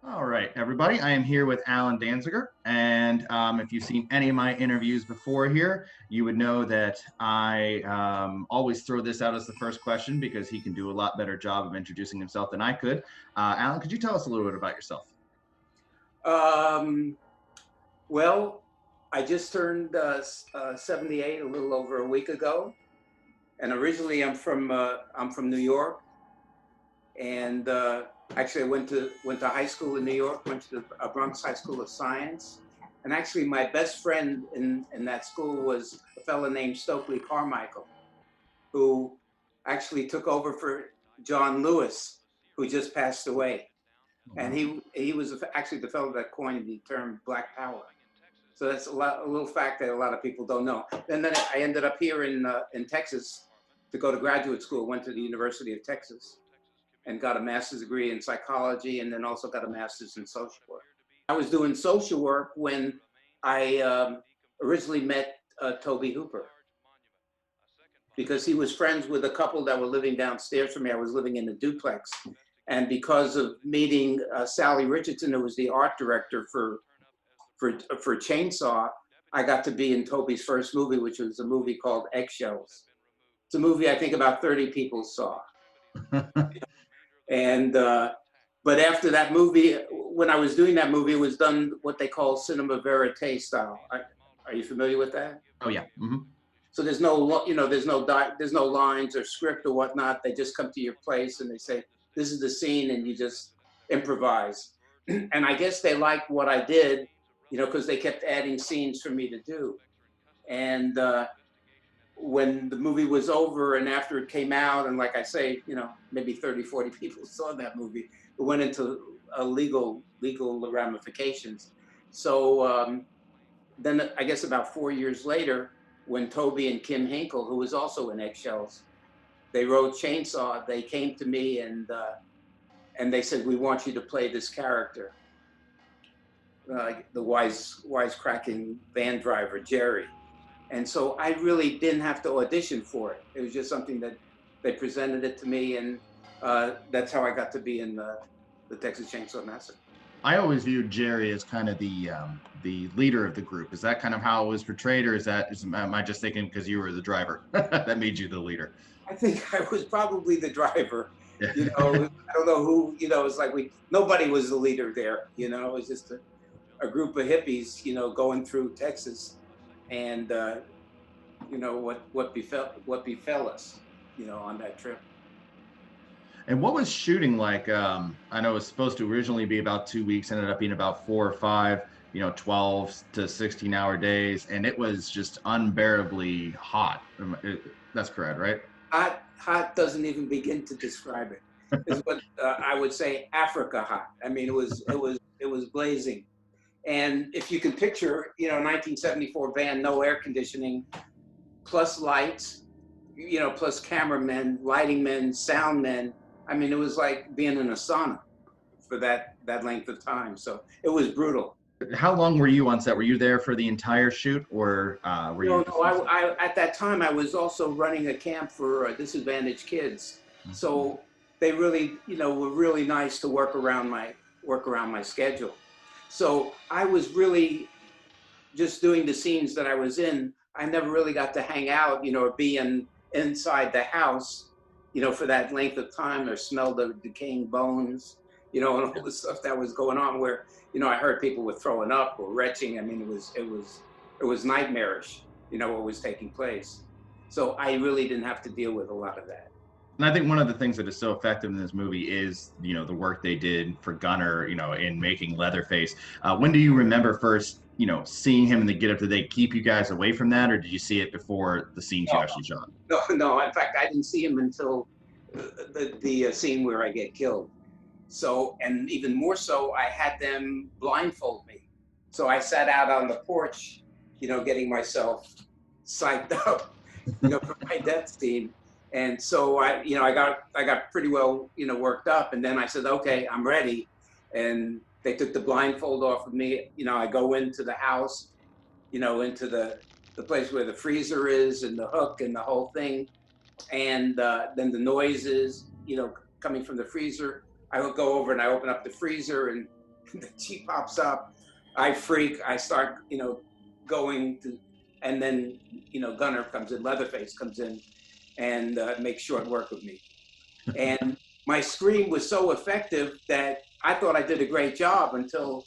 All right, everybody. I am here with Allen Danziger, and if you've seen any of my interviews before here, you would know that I always throw this out as the first question because he can do a lot better job of introducing himself than I could. Allen, could you tell us a little bit about yourself? Um, well, I just turned 78 a little over a week ago, and originally I'm from New York, and actually I went to high school in New York, went to the Bronx High School of Science, and actually my best friend in that school was a fellow named Stokely Carmichael, who actually took over for John Lewis, who just passed away, and he was actually the fellow that coined the term Black Power. So that's a little fact that a lot of people don't know. And then I ended up here in Texas to go to graduate school. Went to the University of Texas and got a master's degree in psychology, and then also got a master's in social work. I was doing social work when I originally met Toby Hooper, because he was friends with a couple that were living downstairs from me. I was living in a duplex, and because of meeting Sally Richardson, who was the art director for Chainsaw, I got to be in Toby's first movie, which was a movie called Eggshells. It's a movie I think about 30 people saw. And but after that movie, when I was doing that movie, it was done what they call cinema verite style. Are you familiar with that? Oh yeah. So there's no, there's no lines or script or whatnot. They just come to your place and they say, "This is the scene," and you just improvise. And I guess they liked what I did, because they kept adding scenes for me to do. And when the movie was over and after it came out, and like I say, maybe 30, 40 people saw that movie, it went into legal ramifications. So then I guess about 4 years later, when Toby and Kim Hinkle, who was also in Eggshells, they wrote Chainsaw, they came to me and they said, "We want you to play this character, the wisecracking van driver, Jerry." And so I really didn't have to audition for it. It was just something that they presented it to me, and that's how I got to be in the Texas Chainsaw Massacre. I always viewed Jerry as kind of the leader of the group. Is that kind of how it was portrayed, or am I just thinking because you were the driver that made you the leader? I think I was probably the driver. Yeah. I don't know who. It's like nobody was the leader there. It was just a group of hippies, going through Texas, and what befell us, on that trip. And what was shooting like? I know it was supposed to originally be about 2 weeks, ended up being about 4 or 5, 12 to 16-hour days, and it was just unbearably hot. That's correct, right? Hot doesn't even begin to describe it. It's what I would say Africa hot. I mean, it was blazing. And if you can picture, 1974 van, no air conditioning, plus lights, plus cameramen, lighting men, sound men. I mean, it was like being in a sauna for that length of time. So it was brutal. How long were you on set? Were you there for the entire shoot, or were you? No, at that time I was also running a camp for disadvantaged kids. So they really, were really nice to work around my schedule. So I was really just doing the scenes that I was in. I never really got to hang out, or be inside the house, for that length of time, or smell the decaying bones, and all the stuff that was going on where, I heard people were throwing up or retching. I mean, it was nightmarish, what was taking place. So I really didn't have to deal with a lot of that. And I think one of the things that is so effective in this movie is, the work they did for Gunner, in making Leatherface. When do you remember first, seeing him in the getup? Did they keep you guys away from that, or did you see it before the scenes you actually shot? No. In fact, I didn't see him until the scene where I get killed. So, and even more so, I had them blindfold me. So I sat out on the porch, getting myself psyched up, for my death scene. And so I got pretty well, worked up. And then I said, okay, I'm ready. And they took the blindfold off of me. I go into the house, into the place where the freezer is and the hook and the whole thing. And then the noises, coming from the freezer. I would go over and I open up the freezer, and She pops up, I freak, I start, going to, and then, Gunner comes in, Leatherface comes in and makes short work of me. And my scream was so effective that I thought I did a great job until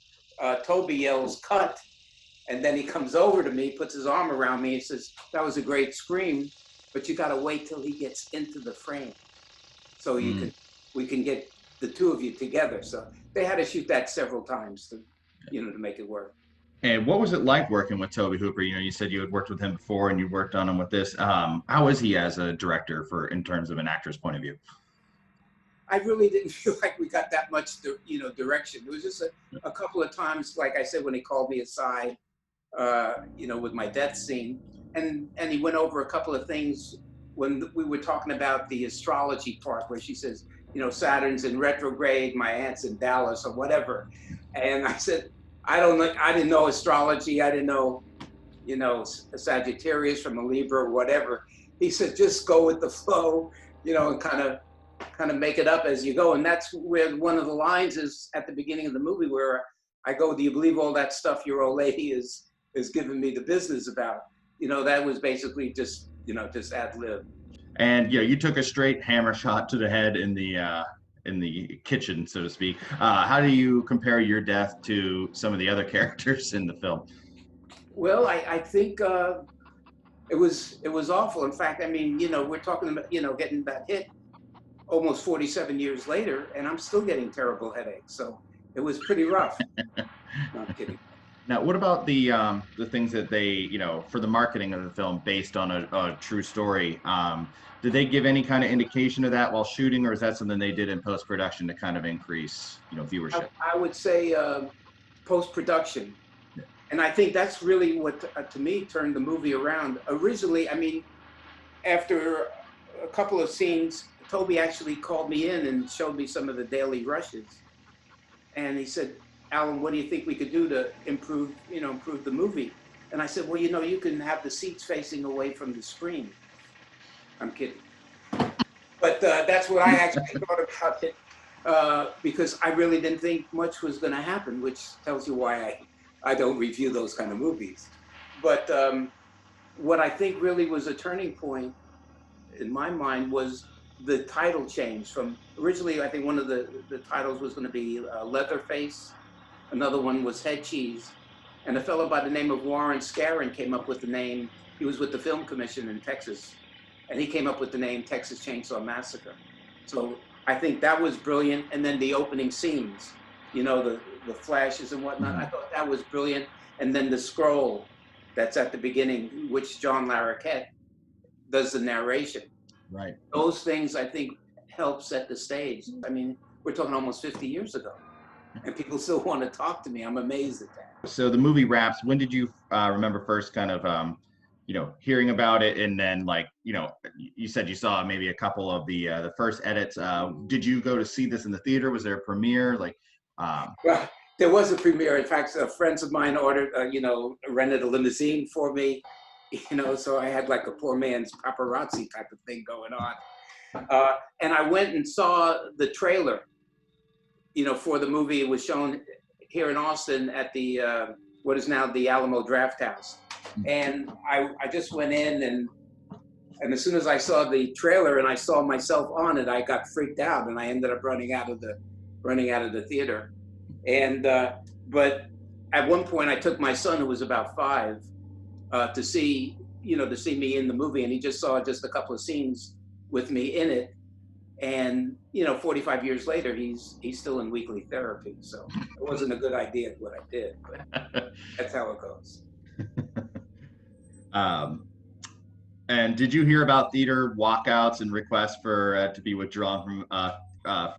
Toby yells, cut. And then he comes over to me, puts his arm around me and says, that was a great scream, but you got to wait till he gets into the frame. So we can get the two of you together. So they had to shoot that several times to make it work. And what was it like working with Toby Hooper? You said you had worked with him before and you worked on him with this. How is he as a director in terms of an actor's point of view? I really didn't feel like we got that much, direction. It was just a couple of times, like I said, when he called me aside, with my death scene, and he went over a couple of things when we were talking about the astrology part, where she says, Saturn's in retrograde, my aunt's in Dallas or whatever, and I said, I didn't know astrology, I didn't know, a Sagittarius from a Libra or whatever. He said, just go with the flow, and kind of make it up as you go. And that's where one of the lines is at the beginning of the movie, where I go, do you believe all that stuff your old lady is giving me the business about? That was basically just ad lib. And you took a straight hammer shot to the head in the kitchen, so to speak. How do you compare your death to some of the other characters in the film? Well, I think it was awful. In fact, I mean, we're talking about getting that hit almost 47 years later, and I'm still getting terrible headaches. So it was pretty rough. No, I'm kidding. Now, what about the things that they, for the marketing of the film based on a true story? Did they give any kind of indication of that while shooting, or is that something they did in post-production to kind of increase, viewership? I would say post-production. And I think that's really what, to me, turned the movie around. Originally, I mean, after a couple of scenes, Toby actually called me in and showed me some of the daily rushes. And he said, Alan, what do you think we could do to improve the movie? And I said, well, you can have the seats facing away from the screen. I'm kidding. But that's what I actually thought about it, because I really didn't think much was going to happen, which tells you why I don't review those kind of movies. But what I think really was a turning point in my mind was the title change from originally, I think one of the titles was going to be Leatherface. Another one was Head Cheese. And a fellow by the name of Warren Scarron came up with the name. He was with the Film Commission in Texas. And he came up with the name Texas Chainsaw Massacre. So I think that was brilliant. And then the opening scenes, the flashes and whatnot, I thought that was brilliant. And then the scroll that's at the beginning, which John Larroquette does the narration. Right. Those things, I think, help set the stage. I mean, we're talking almost 50 years ago, and people still want to talk to me. I'm amazed at that. So the movie wraps. When did you remember first kind of, hearing about it? And then, you said you saw maybe a couple of the first edits. Did you go to see this in the theater? Was there a premiere? Well, there was a premiere. In fact, friends of mine ordered, rented a limousine for me. So I had like a poor man's paparazzi type of thing going on. And I went and saw the trailer, for the movie. It was shown here in Austin at the, what is now the Alamo Draft House. And I just went in and as soon as I saw the trailer and I saw myself on it, I got freaked out and I ended up running out of the theater. And, but at one point I took my son, who was about 5, to see me in the movie, and he just saw just a couple of scenes with me in it, and 45 years later, he's still in weekly therapy. So it wasn't a good idea what I did, but that's how it goes. And did you hear about theater walkouts and requests for to be withdrawn from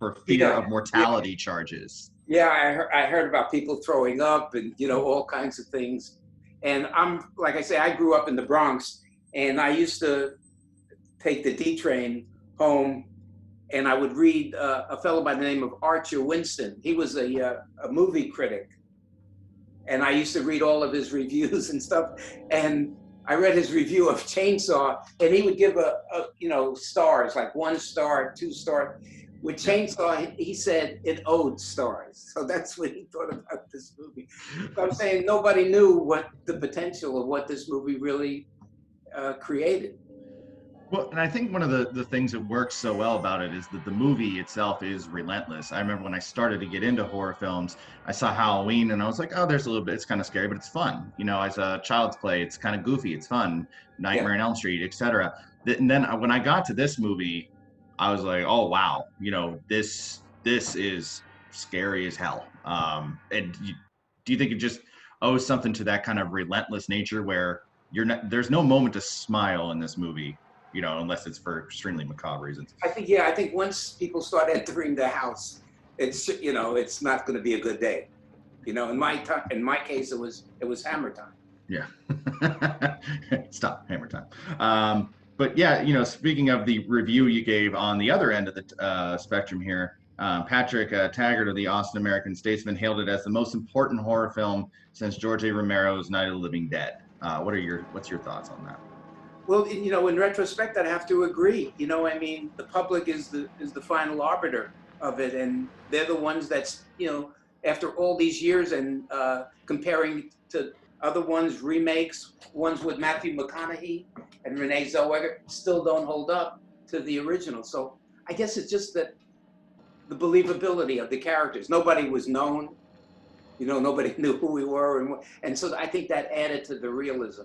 for fear of mortality charges? Yeah, I heard about people throwing up and all kinds of things. And I'm, like I say, I grew up in the Bronx, and I used to take the D train home, and I would read a fellow by the name of Archer Winston. He was a movie critic, and I used to read all of his reviews and stuff. And I read his review of Chainsaw, and he would give a stars, like 1 star, 2 star. with Chainsaw, he said it owed stars. So that's what he thought about this movie. So I'm saying nobody knew what the potential of what this movie really created. Well, and I think one of the things that works so well about it is that the movie itself is relentless. I remember when I started to get into horror films, I saw Halloween and I was like, oh, there's a little bit, it's kind of scary, but it's fun. You know, as a child's play, it's kind of goofy, it's fun. Yeah. Nightmare on Elm Street, etc. And then when I got to this movie, I was like, oh wow, you know, this is scary as hell. Do you think it just owes something to that kind of relentless nature where there's no moment to smile in this movie? You know, unless it's for extremely macabre reasons. I think once people start entering the house, it's, you know, it's not going to be a good day. You know, in my case, it was hammer time. Yeah. Stop, hammer time. But yeah, you know, speaking of the review you gave on the other end of the spectrum here, Patrick Taggart of the Austin American Statesman hailed it as the most important horror film since George A. Romero's Night of the Living Dead. What's your thoughts on that? Well, you know, in retrospect, I'd have to agree. You know, I mean, the public is the final arbiter of it, and they're the ones that's, you know, after all these years and comparing to other ones, remakes, ones with Matthew McConaughey and Renee Zellweger, still don't hold up to the original. So I guess it's just that the believability of the characters. Nobody was known, you know, nobody knew who we were, and so I think that added to the realism,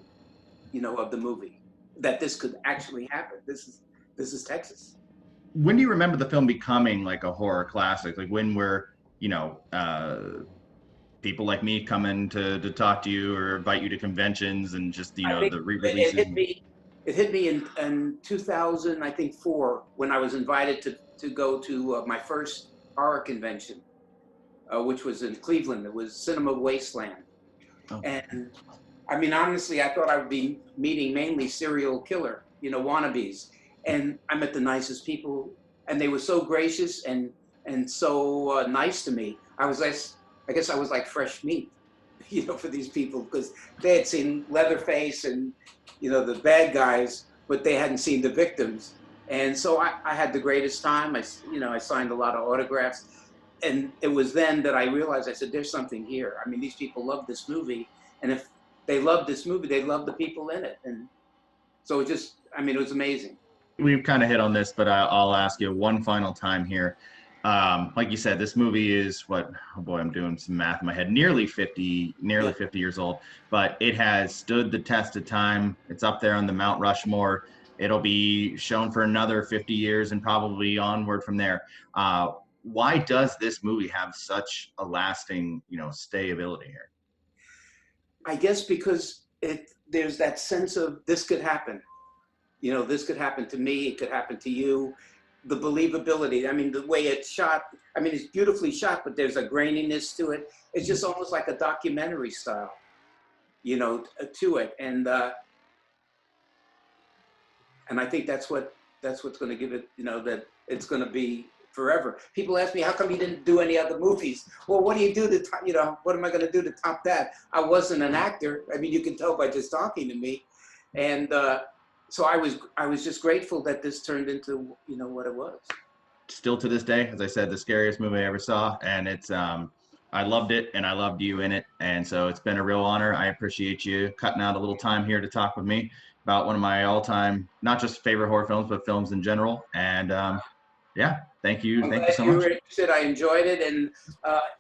you know, of the movie. That this could actually happen. This is Texas. When do you remember the film becoming like a horror classic? Like when were, you know, people like me coming to talk to you or invite you to conventions and just, you know, the re-releases? It hit me in 2000, I think 4, when I was invited to go to my first horror convention, which was in Cleveland. It was Cinema Wasteland. Oh. And I mean, honestly, I thought I would be meeting mainly serial killer, you know, wannabes. And I met the nicest people, and they were so gracious and so nice to me. I guess I was like fresh meat, you know, for these people, because they had seen Leatherface and, you know, the bad guys, but they hadn't seen the victims. And so I had the greatest time. I signed a lot of autographs. And it was then that I realized, I said, there's something here. I mean, these people love this movie. And if they love this movie, they love the people in it. And so it just, I mean, it was amazing. We've kind of hit on this, but I'll ask you one final time here. Like you said, this movie is oh boy, I'm doing some math in my head, nearly 50 years old, but it has stood the test of time. It's up there on the Mount Rushmore. It'll be shown for another 50 years and probably onward from there. Why does this movie have such a lasting, you know, stayability here? I guess because there's that sense of this could happen. You know, this could happen to me, it could happen to you. The believability, I mean, the way it's shot, I mean, it's beautifully shot, but there's a graininess to it. It's just almost like a documentary style, you know, to it. And I think that's what's going to give it, you know, that it's going to be forever. People ask me, how come you didn't do any other movies? Well, what do you do to, you know, what am I going to do to top that? I wasn't an actor. I mean, you can tell by just talking to me. And so I was just grateful that this turned into, you know, what it was. Still to this day, as I said, the scariest movie I ever saw. And it's, I loved it and I loved you in it. And so it's been a real honor. I appreciate you cutting out a little time here to talk with me about one of my all-time, not just favorite horror films, but films in general. And yeah, thank you. Thank you so much. You were interested. I enjoyed it. And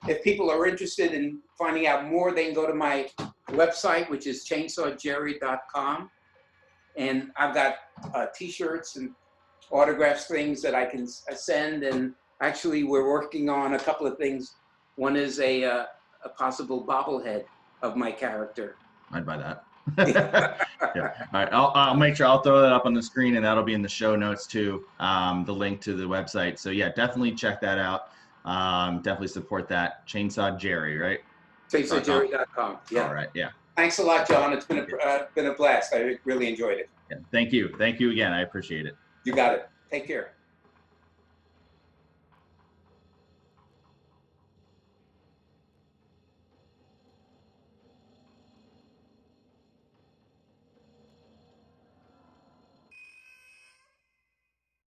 if people are interested in finding out more, they can go to my website, which is chainsawjerry.com. And I've got T-shirts and autographs, things that I can send. And actually, we're working on a couple of things. One is a possible bobblehead of my character. I'd buy that. Yeah. All right. I'll make sure I'll throw that up on the screen, and that'll be in the show notes too. The link to the website. So yeah, definitely check that out. Definitely support that. Chainsaw Jerry, right? ChainsawJerry.com. Yeah. All right. Yeah. Thanks a lot, John. It's been a blast. I really enjoyed it. Yeah. Thank you. Thank you again. I appreciate it. You got it. Take care.